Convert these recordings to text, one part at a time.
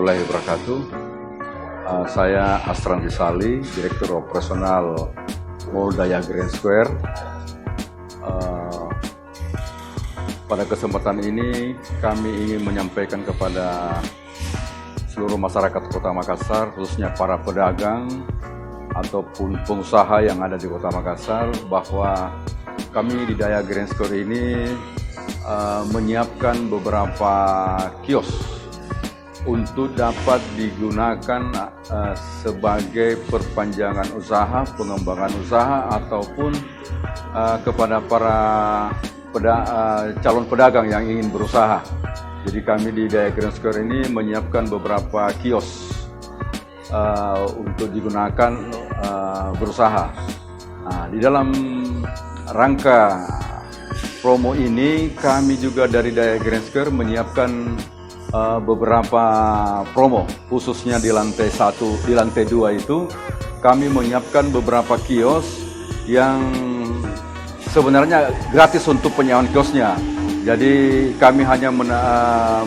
warahmatullahi wabarakatuh. Saya Astran Gisali, Direktur Operasional Mall Daya Grand Square. Pada kesempatan ini kami ingin menyampaikan kepada seluruh masyarakat Kota Makassar, khususnya para pedagang ataupun pengusaha yang ada di Kota Makassar, bahwa kami di Daya Grand Square ini menyiapkan beberapa kios untuk dapat digunakan sebagai perpanjangan usaha, pengembangan usaha, ataupun kepada para calon pedagang yang ingin berusaha. Jadi kami di Daya Grand Square ini menyiapkan beberapa kios untuk digunakan berusaha. Nah, di dalam rangka promo ini kami juga dari Daya Grand Square menyiapkan beberapa promo, khususnya di lantai 1, di lantai 2 itu kami menyiapkan beberapa kios yang sebenarnya gratis untuk penyewaan kiosnya. Jadi kami hanya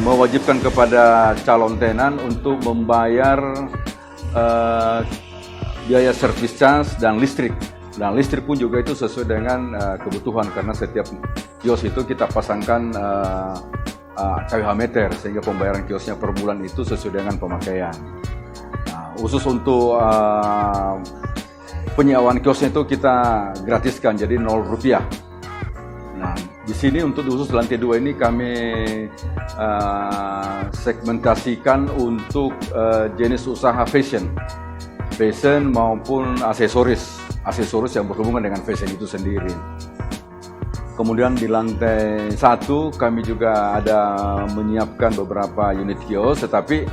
mewajibkan kepada calon tenan untuk membayar biaya servis charge dan listrik. Dan listrik pun juga itu sesuai dengan kebutuhan, karena setiap kios itu kita pasangkan kWh meter, sehingga pembayaran kiosnya per bulan itu sesuai dengan pemakaian. Nah, khusus untuk penyewaan kiosnya itu kita gratiskan, jadi Rp0. Nah, di sini untuk khusus lantai 2 ini kami segmentasikan untuk jenis usaha fashion maupun aksesoris yang berhubungan dengan fashion itu sendiri. Kemudian di lantai 1 kami juga ada menyiapkan beberapa unit kios, tetapi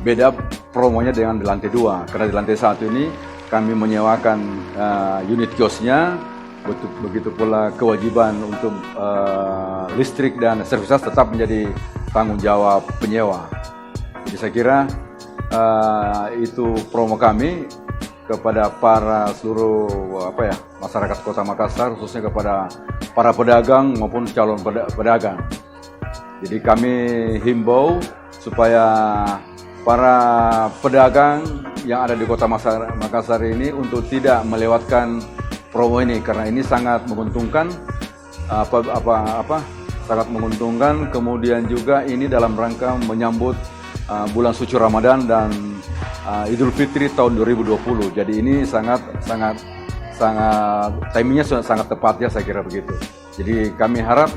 beda promonya dengan di lantai 2. Karena di lantai 1 ini kami menyewakan unit kiosnya, begitu pula kewajiban untuk listrik dan servis tetap menjadi tanggung jawab penyewa. Jadi saya kira itu promo kami kepada para seluruh masyarakat Kota Makassar, khususnya kepada para pedagang maupun calon pedagang. Jadi kami himbau supaya para pedagang yang ada di Kota Makassar ini untuk tidak melewatkan promo ini, karena ini sangat menguntungkan, sangat menguntungkan. Kemudian juga ini dalam rangka menyambut bulan suci Ramadan dan Idul Fitri tahun 2020. Jadi ini sangat timingnya sangat tepat ya, saya kira begitu. Jadi kami harap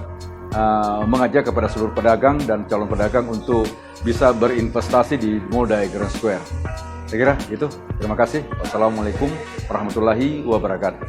mengajak kepada seluruh pedagang dan calon pedagang untuk bisa berinvestasi di Mall Daya Grand Square. Saya kira itu. Terima kasih. Wassalamualaikum warahmatullahi wabarakatuh.